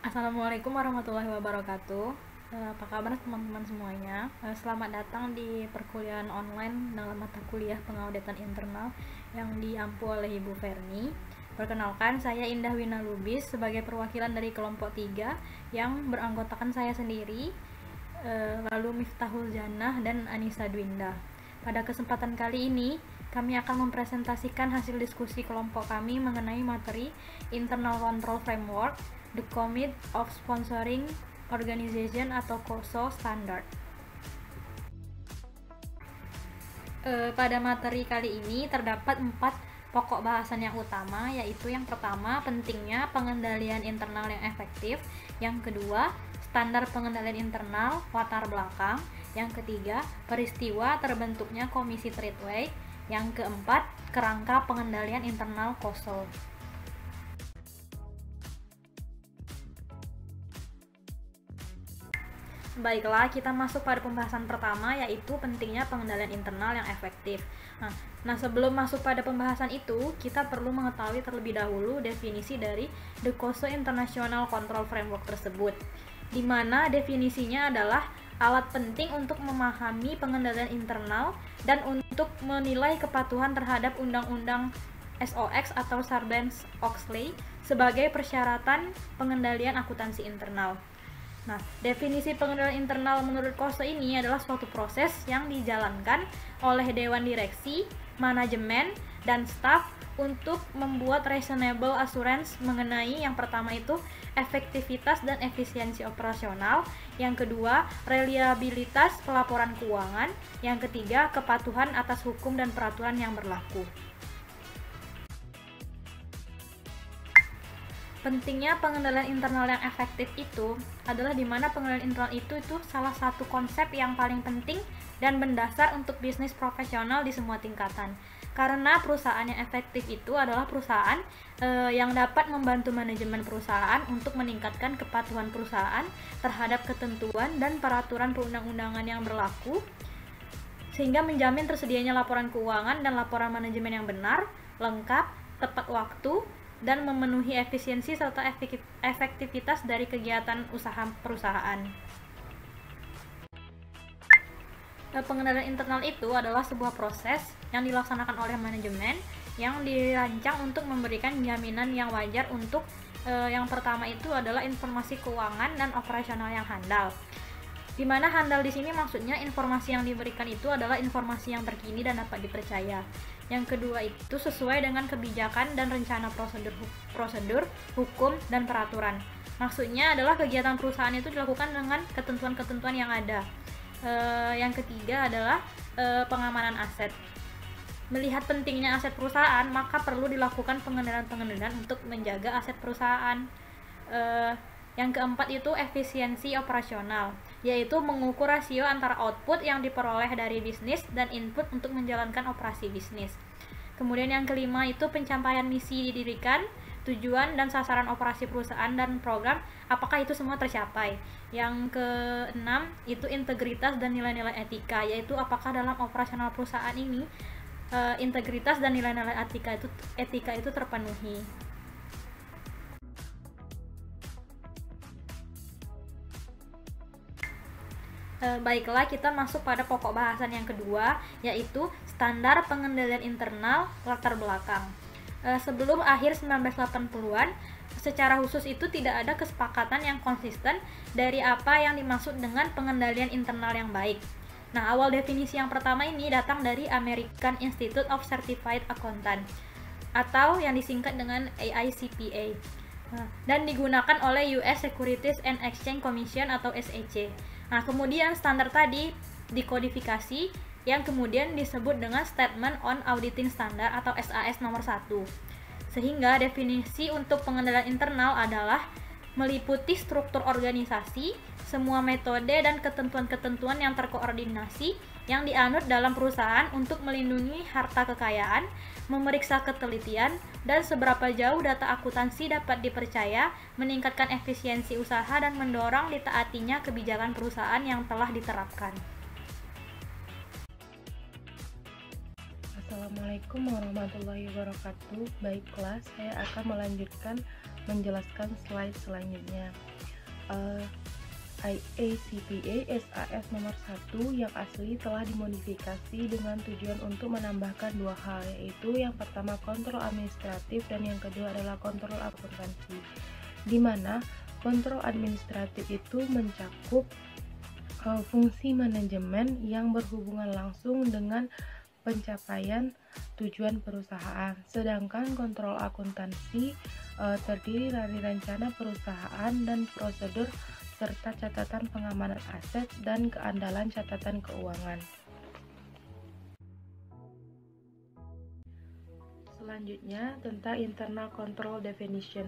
Assalamualaikum warahmatullahi wabarakatuh. Apa kabar teman-teman semuanya? Selamat datang di perkuliahan online dalam mata kuliah pengauditan internal yang diampu oleh Ibu Ferni. Perkenalkan, saya Indah Wina Lubis sebagai perwakilan dari kelompok 3 yang beranggotakan saya sendiri, lalu Miftahul Jannah dan Anissa Dwinda. Pada kesempatan kali ini, kami akan mempresentasikan hasil diskusi kelompok kami mengenai materi Internal Control Framework, The Commit of Sponsoring Organization atau COSO Standard. Pada materi kali ini terdapat 4 pokok bahasan yang utama, yaitu yang pertama, pentingnya pengendalian internal yang efektif, yang kedua, standar pengendalian internal, latar belakang, yang ketiga, peristiwa terbentuknya Komisi Tradeway, yang keempat, kerangka pengendalian internal COSO. Baiklah, kita masuk pada pembahasan pertama, yaitu pentingnya pengendalian internal yang efektif. Nah, sebelum masuk pada pembahasan itu, kita perlu mengetahui terlebih dahulu definisi dari The COSO International Control Framework tersebut, di mana definisinya adalah alat penting untuk memahami pengendalian internal dan untuk menilai kepatuhan terhadap Undang-Undang SOX atau Sarbanes-Oxley sebagai persyaratan pengendalian akuntansi internal. Nah, definisi pengendalian internal menurut COSO ini adalah suatu proses yang dijalankan oleh Dewan Direksi, Manajemen, dan Staf untuk membuat reasonable assurance mengenai yang pertama itu efektivitas dan efisiensi operasional, yang kedua reliabilitas pelaporan keuangan, yang ketiga kepatuhan atas hukum dan peraturan yang berlaku. Pentingnya pengendalian internal yang efektif itu adalah di mana pengendalian internal itu salah satu konsep yang paling penting dan mendasar untuk bisnis profesional di semua tingkatan. Karena perusahaan yang efektif itu adalah perusahaan yang dapat membantu manajemen perusahaan untuk meningkatkan kepatuhan perusahaan terhadap ketentuan dan peraturan perundang-undangan yang berlaku, sehingga menjamin tersedianya laporan keuangan dan laporan manajemen yang benar, lengkap, tepat waktu, dan memenuhi efisiensi serta efektivitas dari kegiatan usaha perusahaan. Pengendalian internal itu adalah sebuah proses yang dilaksanakan oleh manajemen yang dirancang untuk memberikan jaminan yang wajar untuk yang pertama itu adalah informasi keuangan dan operasional yang handal. Di mana handal di sini maksudnya informasi yang diberikan itu adalah informasi yang terkini dan dapat dipercaya. Yang kedua itu sesuai dengan kebijakan dan rencana prosedur, hukum, dan peraturan. Maksudnya adalah kegiatan perusahaan itu dilakukan dengan ketentuan-ketentuan yang ada. Yang ketiga adalah pengamanan aset. Melihat pentingnya aset perusahaan, maka perlu dilakukan pengendalian untuk menjaga aset perusahaan. Yang keempat itu efisiensi operasional, yaitu mengukur rasio antara output yang diperoleh dari bisnis dan input untuk menjalankan operasi bisnis. Kemudian yang kelima itu pencapaian misi didirikan, tujuan dan sasaran operasi perusahaan dan program, apakah itu semua tercapai. Yang keenam itu integritas dan nilai-nilai etika, yaitu apakah dalam operasional perusahaan ini integritas dan nilai-nilai etika itu terpenuhi. Baiklah, kita masuk pada pokok bahasan yang kedua, yaitu standar pengendalian internal latar belakang. Sebelum akhir 1980-an, secara khusus itu tidak ada kesepakatan yang konsisten dari apa yang dimaksud dengan pengendalian internal yang baik. Nah, awal definisi yang pertama ini datang dari American Institute of Certified Accountant atau yang disingkat dengan AICPA. Dan digunakan oleh US Securities and Exchange Commission atau SEC. Nah, kemudian standar tadi dikodifikasi yang kemudian disebut dengan Statement on Auditing Standard atau SAS nomor 1. Sehingga definisi untuk pengendalian internal adalah meliputi struktur organisasi, semua metode dan ketentuan-ketentuan yang terkoordinasi yang dianut dalam perusahaan untuk melindungi harta kekayaan, memeriksa ketelitian, dan seberapa jauh data akuntansi dapat dipercaya, meningkatkan efisiensi usaha, dan mendorong ditaatinya kebijakan perusahaan yang telah diterapkan. Assalamualaikum warahmatullahi wabarakatuh. Baiklah, saya akan melanjutkan menjelaskan slide selanjutnya. IACPA SAS nomor 1 yang asli telah dimodifikasi dengan tujuan untuk menambahkan dua hal, yaitu yang pertama kontrol administratif dan yang kedua adalah kontrol akuntansi, di mana kontrol administratif itu mencakup fungsi manajemen yang berhubungan langsung dengan pencapaian tujuan perusahaan. Sedangkan kontrol akuntansi terdiri dari rencana perusahaan dan prosedur serta catatan pengamanan aset dan keandalan catatan keuangan. Selanjutnya tentang internal control definition.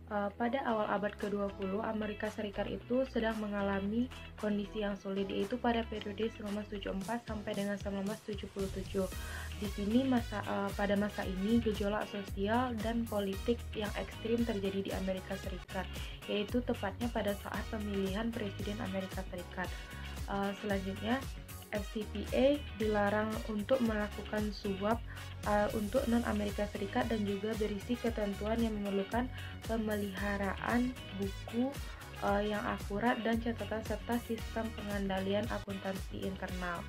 Pada awal abad ke-20, Amerika Serikat itu sedang mengalami kondisi yang sulit, yaitu pada periode 1974 sampai dengan 1977. Di sini pada masa ini gejolak sosial dan politik yang ekstrim terjadi di Amerika Serikat, yaitu tepatnya pada saat pemilihan presiden Amerika Serikat. Selanjutnya, FCPA dilarang untuk melakukan suap untuk non-Amerika Serikat dan juga berisi ketentuan yang memerlukan pemeliharaan buku yang akurat dan catatan serta sistem pengendalian akuntansi internal.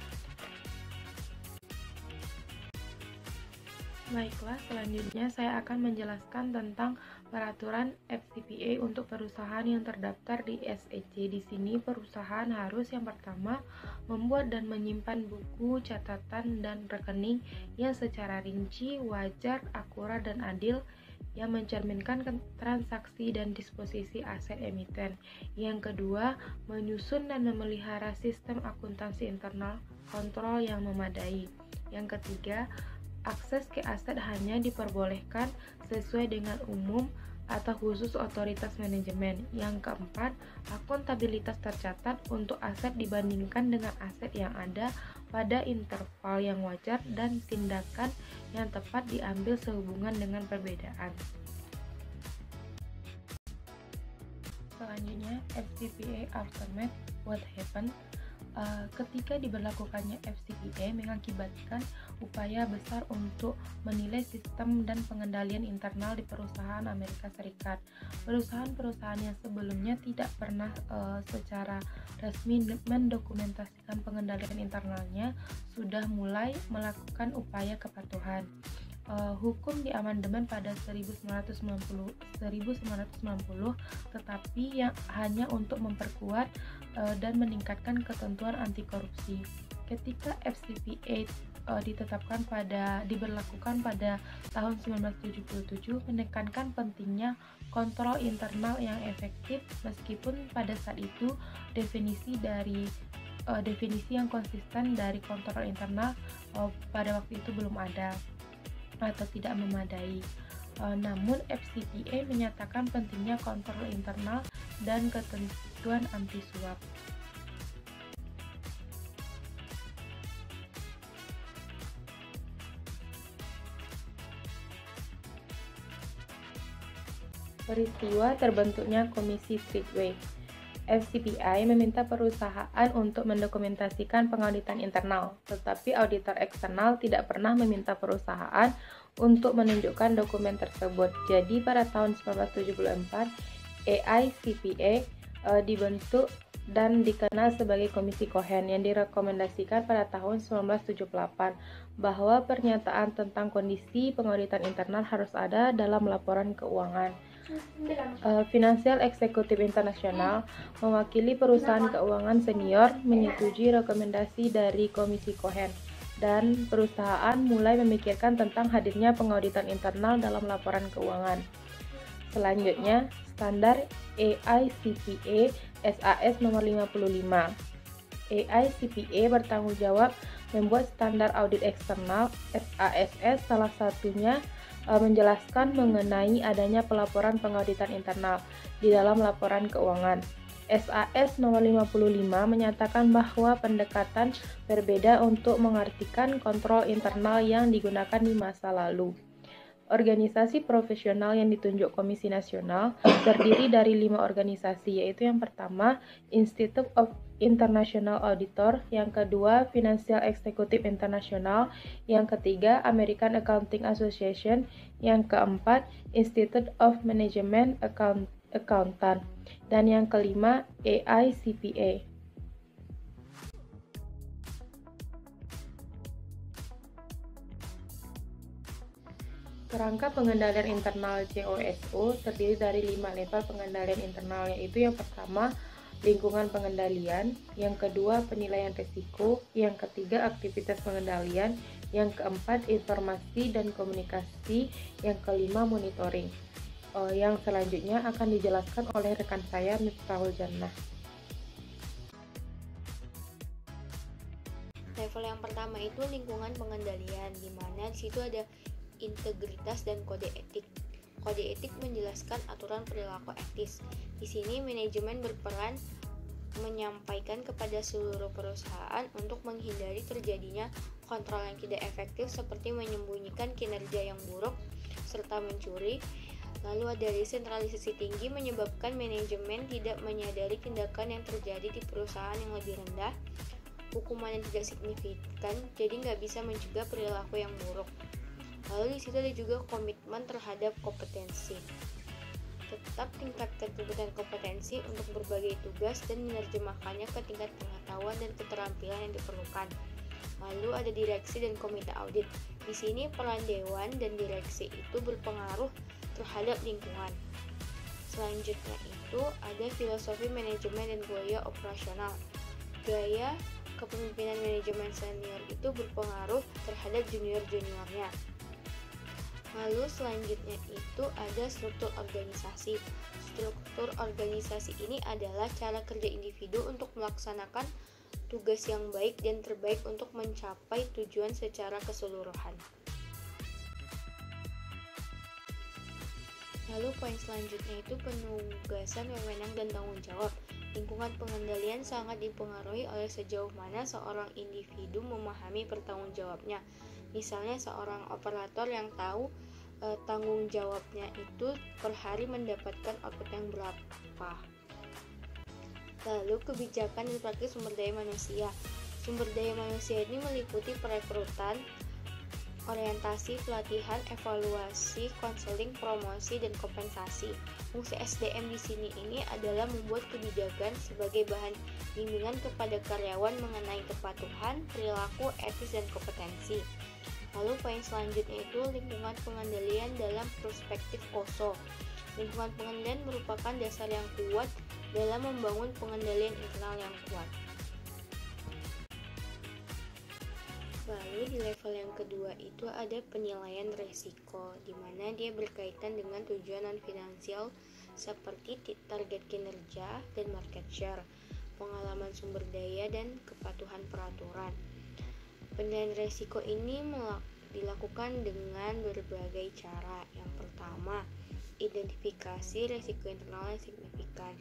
Baiklah, selanjutnya saya akan menjelaskan tentang peraturan FCPA untuk perusahaan yang terdaftar di SEC. Di sini perusahaan harus yang pertama membuat dan menyimpan buku, catatan, dan rekening yang secara rinci, wajar, akurat, dan adil yang mencerminkan transaksi dan disposisi aset emiten. Yang kedua, menyusun dan memelihara sistem akuntansi internal kontrol yang memadai. Yang ketiga, akses ke aset hanya diperbolehkan sesuai dengan umum atau khusus otoritas manajemen. Yang keempat, akuntabilitas tercatat untuk aset dibandingkan dengan aset yang ada pada interval yang wajar dan tindakan yang tepat diambil sehubungan dengan perbedaan. Selanjutnya, FCPA Aftermath, What Happened? Ketika diberlakukannya FCPA mengakibatkan upaya besar untuk menilai sistem dan pengendalian internal di perusahaan Amerika Serikat. Perusahaan-perusahaan yang sebelumnya tidak pernah secara resmi mendokumentasikan pengendalian internalnya sudah mulai melakukan upaya kepatuhan. Hukum diamandemen pada 1990, tetapi yang hanya untuk memperkuat dan meningkatkan ketentuan anti korupsi. Ketika FCPA diberlakukan pada tahun 1977, menekankan pentingnya kontrol internal yang efektif, meskipun pada saat itu definisi yang konsisten dari kontrol internal pada waktu itu belum ada atau tidak memadai. Namun FCPA menyatakan pentingnya kontrol internal dan ketentuan anti suap. Peristiwa terbentuknya Komisi Streetway. FCPA meminta perusahaan untuk mendokumentasikan pengauditan internal, tetapi auditor eksternal tidak pernah meminta perusahaan untuk menunjukkan dokumen tersebut. Jadi pada tahun 1974, AICPA dibentuk dan dikenal sebagai Komisi Cohen yang direkomendasikan pada tahun 1978 bahwa pernyataan tentang kondisi pengauditan internal harus ada dalam laporan keuangan. Financial Executive International mewakili perusahaan keuangan senior menyetujui rekomendasi dari Komisi Cohen dan perusahaan mulai memikirkan tentang hadirnya pengauditan internal dalam laporan keuangan. Selanjutnya, standar AICPA SAS nomor 55. AICPA bertanggung jawab membuat standar audit eksternal SASS, salah satunya menjelaskan mengenai adanya pelaporan pengauditan internal di dalam laporan keuangan. SAS nomor 55 menyatakan bahwa pendekatan berbeda untuk mengartikan kontrol internal yang digunakan di masa lalu. Organisasi profesional yang ditunjuk Komisi Nasional terdiri dari 5 organisasi, yaitu yang pertama Institute of International Auditor, yang kedua Financial Executive International, yang ketiga American Accounting Association, yang keempat Institute of Management Accountant, dan yang kelima AICPA. Kerangka pengendalian internal COSO terdiri dari 5 level pengendalian internal, yaitu yang pertama lingkungan pengendalian, yang kedua penilaian risiko, yang ketiga aktivitas pengendalian, yang keempat informasi dan komunikasi, yang kelima monitoring. Yang selanjutnya akan dijelaskan oleh rekan saya Miftahul Jannah. Level yang pertama itu lingkungan pengendalian, di mana di situ ada integritas dan kode etik. Kode etik menjelaskan aturan perilaku etis. Di sini manajemen berperan menyampaikan kepada seluruh perusahaan untuk menghindari terjadinya kontrol yang tidak efektif seperti menyembunyikan kinerja yang buruk serta mencuri. Lalu ada desentralisasi tinggi menyebabkan manajemen tidak menyadari tindakan yang terjadi di perusahaan yang lebih rendah. Hukuman yang tidak signifikan, jadi nggak bisa mencegah perilaku yang buruk. Lalu di situ ada juga komitmen terhadap kompetensi. Tetap tingkatkan kebutuhan kompetensi untuk berbagai tugas dan menerjemahkannya ke tingkat pengetahuan dan keterampilan yang diperlukan. Lalu ada direksi dan komite audit. Di sini peran dewan dan direksi itu berpengaruh terhadap lingkungan. Selanjutnya itu ada filosofi manajemen dan gaya operasional. Gaya kepemimpinan manajemen senior itu berpengaruh terhadap junior-juniornya. Lalu selanjutnya itu ada struktur organisasi. Struktur organisasi ini adalah cara kerja individu untuk melaksanakan tugas yang baik dan terbaik untuk mencapai tujuan secara keseluruhan. Lalu poin selanjutnya itu penugasan, wewenang, dan tanggung jawab. Lingkungan pengendalian sangat dipengaruhi oleh sejauh mana seorang individu memahami pertanggungjawabnya. Misalnya seorang operator yang tahu tanggung jawabnya itu per hari mendapatkan output yang berapa. Lalu kebijakan dan praktik sumber daya manusia. Sumber daya manusia ini meliputi perekrutan, orientasi, pelatihan, evaluasi, konseling, promosi, dan kompensasi. Fungsi SDM di sini ini adalah membuat kebijakan sebagai bahan bimbingan kepada karyawan mengenai kepatuhan, perilaku, etis, dan kompetensi. Lalu poin selanjutnya itu lingkungan pengendalian dalam perspektif OSO. Lingkungan pengendalian merupakan dasar yang kuat dalam membangun pengendalian internal yang kuat. Lalu di level yang kedua itu ada penilaian risiko, di mana dia berkaitan dengan tujuan non-finansial seperti target kinerja dan market share, pengalaman sumber daya, dan kepatuhan peraturan. Penilaian risiko ini dilakukan dengan berbagai cara. Yang pertama, identifikasi risiko internal yang signifikan.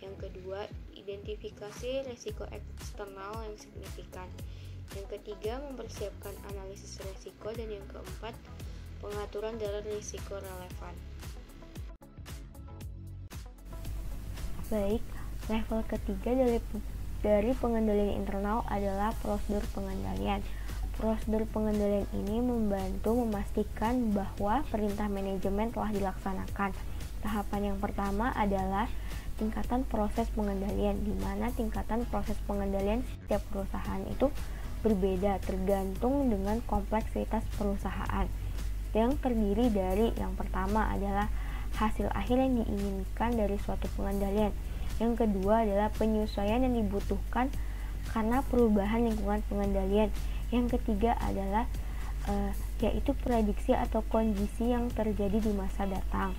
Yang kedua, identifikasi risiko eksternal yang signifikan. Yang ketiga, mempersiapkan analisis risiko, dan yang keempat, pengaturan dalam risiko relevan. Baik, level ketiga dari pengendalian internal adalah prosedur pengendalian. Prosedur pengendalian ini membantu memastikan bahwa perintah manajemen telah dilaksanakan. Tahapan yang pertama adalah tingkatan proses pengendalian, di mana tingkatan proses pengendalian setiap perusahaan itu berbeda tergantung dengan kompleksitas perusahaan, yang terdiri dari yang pertama adalah hasil akhir yang diinginkan dari suatu pengendalian, yang kedua adalah penyesuaian yang dibutuhkan karena perubahan lingkungan pengendalian, yang ketiga adalah yaitu prediksi atau kondisi yang terjadi di masa datang.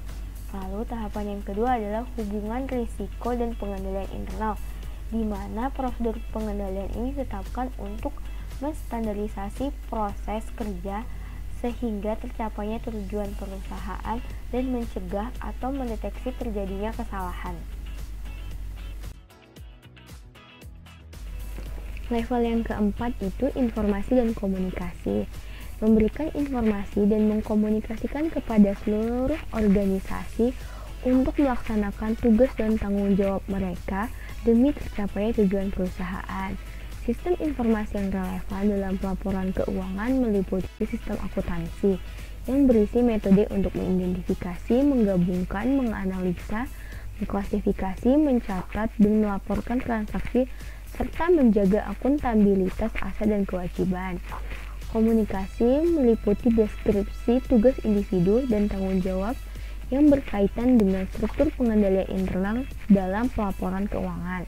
Lalu tahapan yang kedua adalah hubungan risiko dan pengendalian internal, di mana prosedur pengendalian ini ditetapkan untuk menstandarisasi proses kerja sehingga tercapainya tujuan perusahaan dan mencegah atau mendeteksi terjadinya kesalahan. Level yang keempat itu informasi dan komunikasi. Memberikan informasi dan mengkomunikasikan kepada seluruh organisasi untuk melaksanakan tugas dan tanggung jawab mereka demi tercapainya tujuan perusahaan. Sistem informasi yang relevan dalam pelaporan keuangan meliputi sistem akuntansi yang berisi metode untuk mengidentifikasi, menggabungkan, menganalisa, mengklasifikasi, mencatat, dan melaporkan transaksi serta menjaga akuntabilitas aset dan kewajiban. Komunikasi meliputi deskripsi tugas individu dan tanggung jawab yang berkaitan dengan struktur pengendalian internal dalam pelaporan keuangan.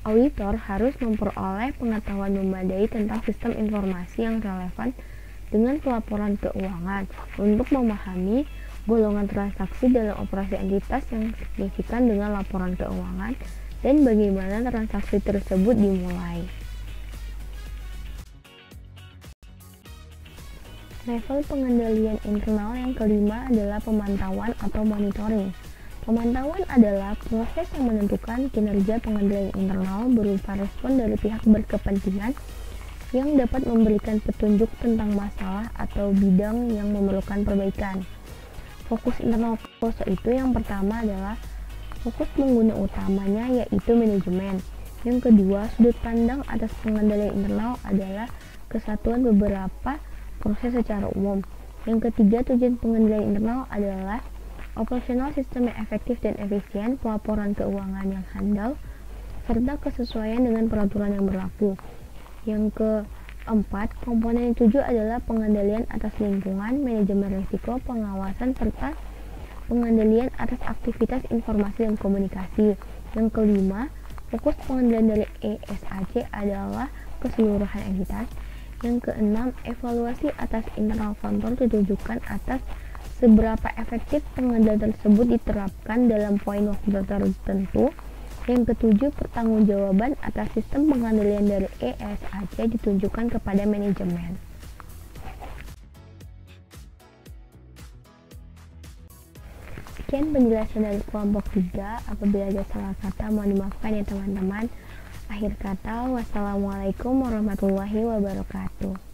Auditor harus memperoleh pengetahuan memadai tentang sistem informasi yang relevan dengan pelaporan keuangan untuk memahami golongan transaksi dalam operasi entitas yang signifikan dengan laporan keuangan dan bagaimana transaksi tersebut dimulai. Level pengendalian internal yang kelima adalah pemantauan atau monitoring. Pemantauan adalah proses yang menentukan kinerja pengendalian internal berupa respon dari pihak berkepentingan yang dapat memberikan petunjuk tentang masalah atau bidang yang memerlukan perbaikan. Fokus internal poso itu yang pertama adalah fokus pengguna utamanya yaitu manajemen. Yang kedua, sudut pandang atas pengendalian internal adalah kesatuan beberapa proses secara umum. Yang ketiga, tujuan pengendalian internal adalah operasional sistem yang efektif dan efisien, pelaporan keuangan yang handal, serta kesesuaian dengan peraturan yang berlaku. Yang keempat, komponen yang tujuh adalah pengendalian atas lingkungan, manajemen risiko, pengawasan, serta pengendalian atas aktivitas informasi dan komunikasi. Yang kelima, fokus pengendalian dari ESAC adalah keseluruhan entitas. Yang keenam, evaluasi atas internal control ditujukan atas seberapa efektif pengendalian tersebut diterapkan dalam poin waktu tertentu. Yang ketujuh, pertanggungjawaban atas sistem pengendalian dari ESAC ditunjukkan kepada manajemen. Sekian penjelasan dari kelompok 3. Apabila ada salah kata mohon dimaafkan ya teman-teman. Akhir kata, wassalamualaikum warahmatullahi wabarakatuh.